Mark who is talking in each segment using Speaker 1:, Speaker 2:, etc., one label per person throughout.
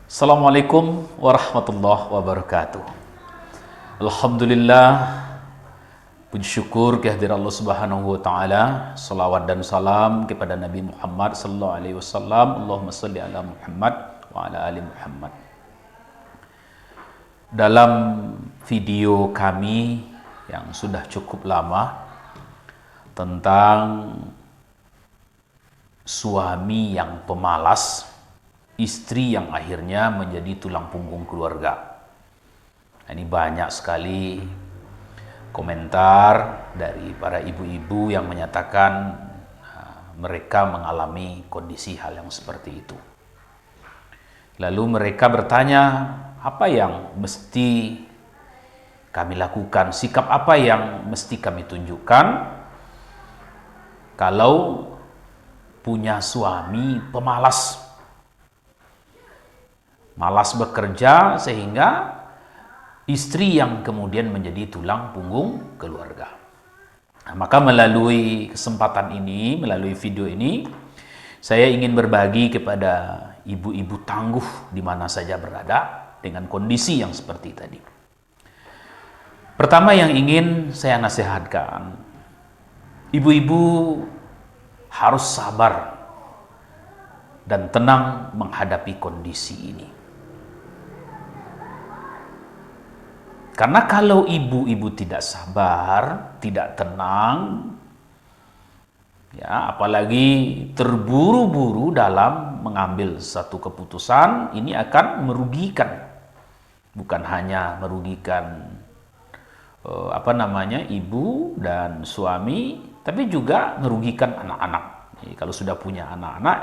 Speaker 1: Assalamualaikum warahmatullahi wabarakatuh. Alhamdulillah, puji syukur kehadirat Allah Subhanahu wa taala, salawat dan salam kepada Nabi Muhammad sallallahu alaihi wasallam. Allahumma shalli ala Muhammad wa ala ali Muhammad. Dalam video kami yang sudah cukup lama tentang suami yang pemalas, istri yang akhirnya menjadi tulang punggung keluarga. Ini banyak sekali komentar dari para ibu-ibu yang menyatakan mereka mengalami kondisi hal yang seperti itu. Lalu mereka bertanya, apa yang mesti kami lakukan? Sikap apa yang mesti kami tunjukkan kalau punya suami pemalas? Malas bekerja sehingga istri yang kemudian menjadi tulang punggung keluarga. Nah, maka melalui kesempatan ini, melalui video ini, saya ingin berbagi kepada ibu-ibu tangguh di mana saja berada dengan kondisi yang seperti tadi. Pertama yang ingin saya nasihatkan, ibu-ibu harus sabar dan tenang menghadapi kondisi ini. Karena kalau ibu-ibu tidak sabar, tidak tenang, ya, apalagi terburu-buru dalam mengambil satu keputusan, ini akan merugikan. Bukan hanya merugikan ibu dan suami, tapi juga merugikan anak-anak. Jadi, kalau sudah punya anak-anak,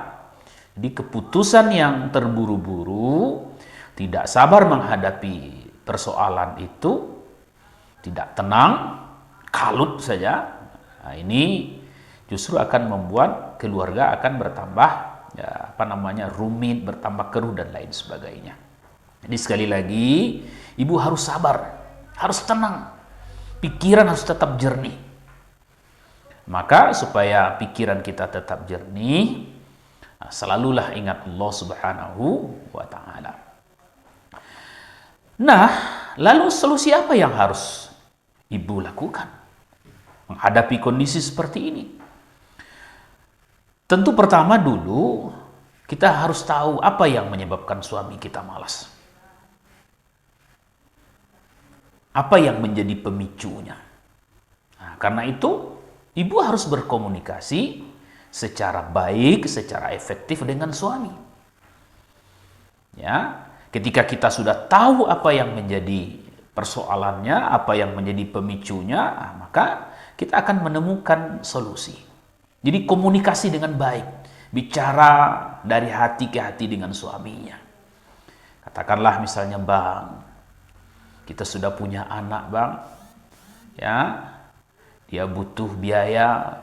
Speaker 1: jadi keputusan yang terburu-buru, tidak sabar menghadapi persoalan itu, tidak tenang, kalut saja. Nah, ini justru akan membuat keluarga akan bertambah rumit, bertambah keruh dan lain sebagainya. Jadi sekali lagi, ibu harus sabar, harus tenang, pikiran harus tetap jernih. Maka supaya pikiran kita tetap jernih, selalulah ingat Allah Subhanahu wa taala. Nah, lalu solusi apa yang harus ibu lakukan menghadapi kondisi seperti ini? Tentu pertama dulu kita harus tahu apa yang menyebabkan suami kita malas. Apa yang menjadi pemicunya? Nah, karena itu ibu harus berkomunikasi secara baik, secara efektif dengan suami. Ya. Ketika kita sudah tahu apa yang menjadi persoalannya, apa yang menjadi pemicunya, maka kita akan menemukan solusi. Jadi komunikasi dengan baik, bicara dari hati ke hati dengan suaminya. Katakanlah misalnya, Bang, kita sudah punya anak, Bang, ya, dia butuh biaya,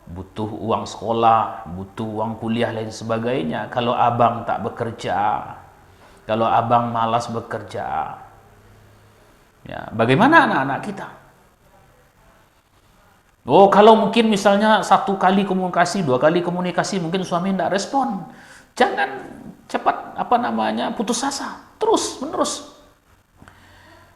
Speaker 1: butuh uang sekolah, butuh uang kuliah lain sebagainya. Kalau abang tak bekerja, kalau abang malas bekerja, ya, bagaimana anak-anak kita? Oh, kalau mungkin misalnya 1 kali komunikasi, 2 kali komunikasi, mungkin suami tidak respon. Jangan cepat putus asa, terus menerus.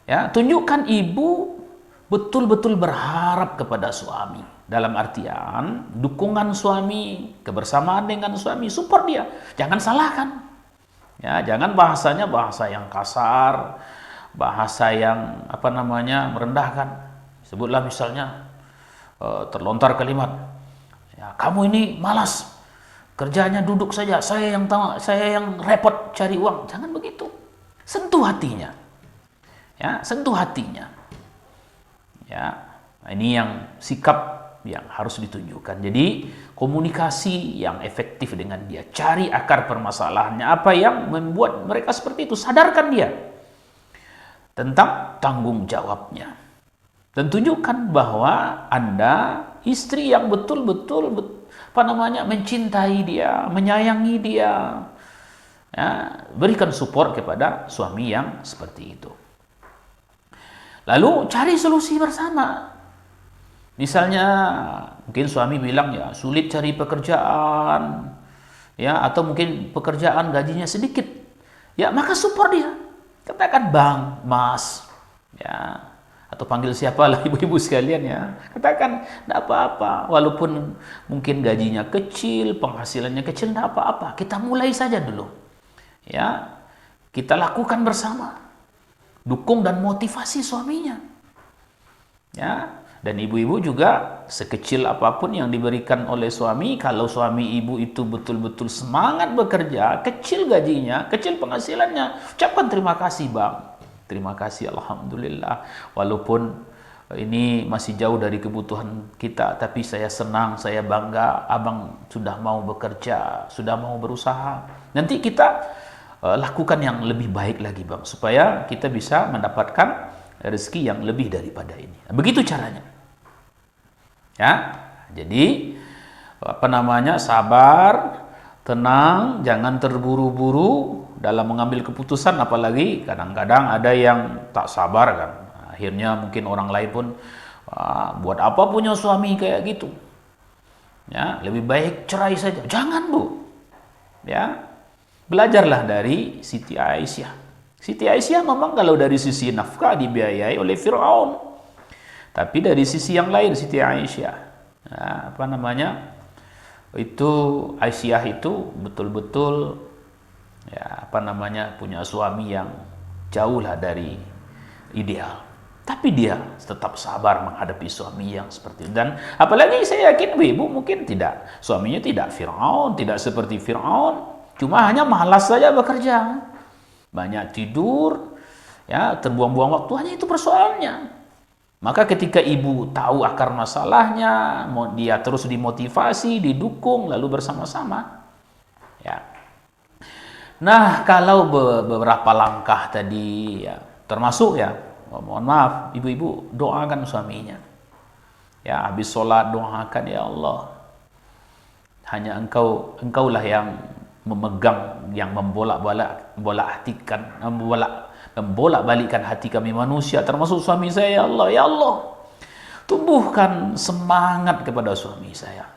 Speaker 1: Ya, tunjukkan ibu betul-betul berharap kepada suami. Dalam artian dukungan suami, kebersamaan dengan suami, support dia. Jangan salahkan. Ya, jangan bahasanya bahasa yang kasar, bahasa yang merendahkan. Sebutlah misalnya terlontar kalimat, ya, kamu ini malas, kerjanya duduk saja, saya yang repot cari uang. Jangan begitu. Sentuh hatinya. Ya, sentuh hatinya. Ya, ini yang sikap yang harus ditunjukkan. Jadi komunikasi yang efektif dengan dia, cari akar permasalahannya, apa yang membuat mereka seperti itu, sadarkan dia tentang tanggung jawabnya, dan tunjukkan bahwa Anda istri yang betul-betul mencintai dia, menyayangi dia. Ya, berikan support kepada suami yang seperti itu. Lalu cari solusi bersama. Misalnya mungkin suami bilang, ya, sulit cari pekerjaan, ya, atau mungkin pekerjaan gajinya sedikit. ya maka support dia. Katakan bang, mas, ya, atau panggil siapalah ibu-ibu sekalian ya. Katakan tidak apa-apa, walaupun mungkin gajinya kecil, penghasilannya kecil, tidak apa-apa. Kita mulai saja dulu, ya. Kita lakukan bersama, dukung dan motivasi suaminya, ya. Dan ibu-ibu juga sekecil apapun yang diberikan oleh suami, kalau suami ibu itu betul-betul semangat bekerja, kecil gajinya, kecil penghasilannya, ucapkan terima kasih bang, terima kasih, alhamdulillah, walaupun ini masih jauh dari kebutuhan kita, tapi saya senang, saya bangga, abang sudah mau bekerja, sudah mau berusaha. Nanti kita lakukan yang lebih baik lagi bang, supaya kita bisa mendapatkan rezeki yang lebih daripada ini. Begitu caranya. Ya. Jadi sabar, tenang, jangan terburu-buru dalam mengambil keputusan, apalagi kadang-kadang ada yang tak sabar kan. Akhirnya mungkin orang lain pun buat apa punya suami kayak gitu. Ya, lebih baik cerai saja. Jangan, Bu. Ya. Belajarlah dari Siti Aisyah. Siti Aisyah memang kalau dari sisi nafkah dibiayai oleh Fir'aun, tapi dari sisi yang lain Siti Aisyah, itu Aisyah itu betul-betul punya suami yang jauh lah dari ideal, tapi dia tetap sabar menghadapi suami yang seperti itu. Dan apalagi saya yakin ibu mungkin tidak, suaminya tidak Fir'aun, tidak seperti Fir'aun, cuma hanya malas saja bekerja, banyak tidur, ya, terbuang-buang waktu, hanya itu persoalannya. Maka ketika ibu tahu akar masalahnya, dia terus dimotivasi, didukung, lalu bersama-sama. Ya. Nah, kalau beberapa langkah tadi, ya, termasuk ya, mohon maaf, ibu-ibu doakan suaminya. Ya, habis sholat doakan, ya Allah, hanya engkaulah yang memegang, yang membolak-balikkan hati kami manusia, termasuk suami saya. Ya Allah, tumbuhkan semangat kepada suami saya,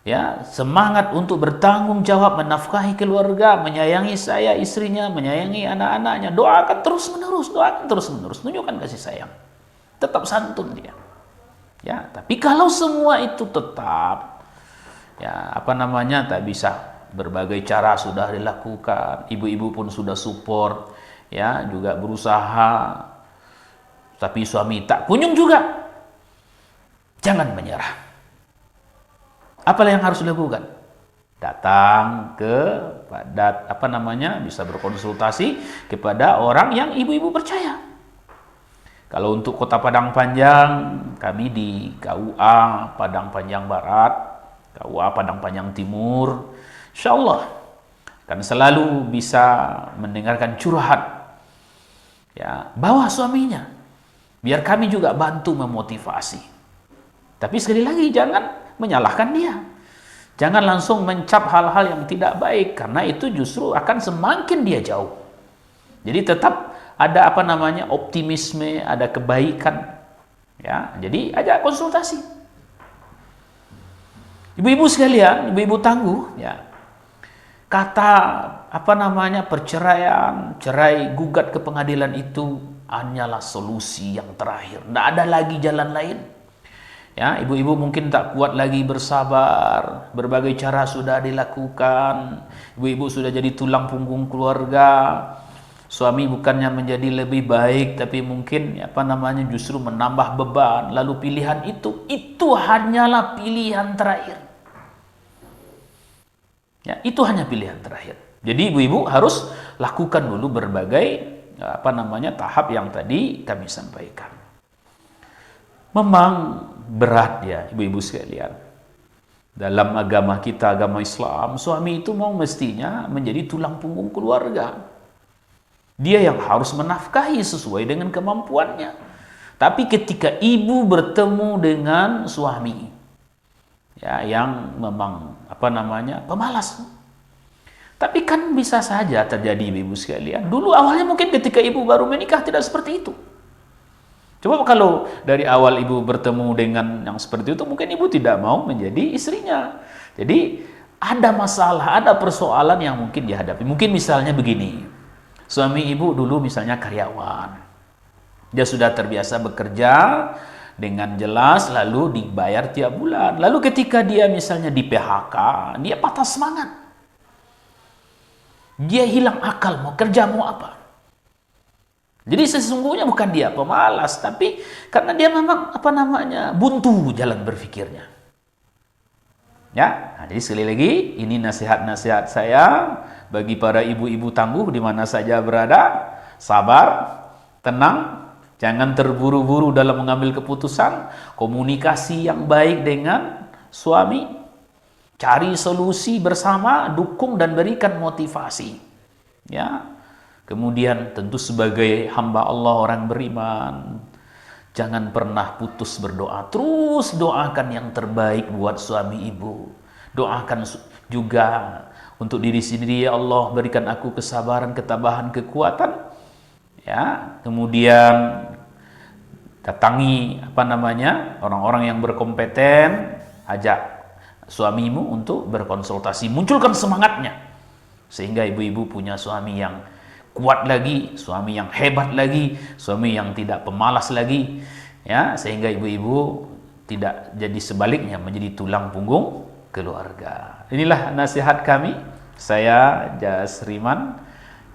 Speaker 1: ya, semangat untuk bertanggung jawab, menafkahi keluarga, menyayangi saya, istrinya, menyayangi anak-anaknya. Doakan terus menerus, tunjukkan kasih sayang, tetap santun dia, ya. Tapi kalau semua itu tetap, ya, tak bisa, berbagai cara sudah dilakukan, ibu-ibu pun sudah support, ya, juga berusaha, tapi suami tak kunjung juga, jangan menyerah. Apa yang harus dilakukan? Datang bisa berkonsultasi kepada orang yang ibu-ibu percaya. Kalau untuk Kota Padang Panjang, kami di KUA Padang Panjang Barat, KUA Padang Panjang Timur, insya Allah akan selalu bisa mendengarkan curhat, ya, bawa suaminya, biar kami juga bantu memotivasi. Tapi sekali lagi, jangan menyalahkan dia, jangan langsung mencap hal-hal yang tidak baik, karena itu justru akan semakin dia jauh. Jadi tetap ada optimisme, ada kebaikan, ya. Jadi ajak konsultasi. Ibu-ibu sekalian, ibu-ibu tangguh, ya. Kata perceraian, cerai gugat ke pengadilan itu hanyalah solusi yang terakhir. Tidak ada lagi jalan lain. Ya, ibu-ibu mungkin tak kuat lagi bersabar, berbagai cara sudah dilakukan. Ibu-ibu sudah jadi tulang punggung keluarga. Suami bukannya menjadi lebih baik, tapi mungkin justru menambah beban. Lalu pilihan itu hanyalah pilihan terakhir. Ya, itu hanya pilihan terakhir. Jadi ibu-ibu harus lakukan dulu berbagai tahap yang tadi kami sampaikan. Memang berat ya ibu-ibu sekalian. Dalam agama kita, agama Islam, suami itu mestinya menjadi tulang punggung keluarga. Dia yang harus menafkahi sesuai dengan kemampuannya. Tapi ketika ibu bertemu dengan suami, ya, yang memang pemalas. Tapi kan bisa saja terjadi ibu sekalian. Dulu awalnya mungkin ketika ibu baru menikah tidak seperti itu. Coba kalau dari awal ibu bertemu dengan yang seperti itu, mungkin ibu tidak mau menjadi istrinya. Jadi ada masalah, ada persoalan yang mungkin dihadapi. Mungkin misalnya begini, Suami ibu dulu misalnya karyawan, dia sudah terbiasa bekerja dengan jelas, lalu dibayar tiap bulan. Lalu ketika dia misalnya di PHK, dia patah semangat. Dia hilang akal, mau kerja mau apa. Jadi sesungguhnya bukan dia pemalas, tapi karena dia memang buntu jalan berpikirnya. Ya, nah, jadi sekali lagi ini nasihat-nasihat saya bagi para ibu-ibu tangguh di mana saja berada. Sabar, tenang, jangan terburu-buru dalam mengambil keputusan. Komunikasi yang baik dengan suami, cari solusi bersama, dukung dan berikan motivasi. Ya. Kemudian tentu sebagai hamba Allah, orang beriman, jangan pernah putus berdoa. Terus doakan yang terbaik buat suami ibu. Doakan juga untuk diri sendiri, ya Allah berikan aku kesabaran, ketabahan, kekuatan. Ya, kemudian datangi orang-orang yang berkompeten, ajak suamimu untuk berkonsultasi, munculkan semangatnya sehingga ibu-ibu punya suami yang kuat lagi, suami yang hebat lagi, suami yang tidak pemalas lagi, ya, sehingga ibu-ibu tidak jadi sebaliknya menjadi tulang punggung keluarga. Inilah nasihat kami. Saya Jasriman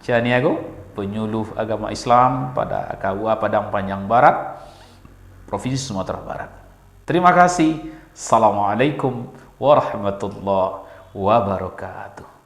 Speaker 1: Caniago, penyuluh agama Islam pada KUA Padang Panjang Barat, Provinsi Sumatera Barat. Terima kasih. Assalamualaikum warahmatullahi wabarakatuh.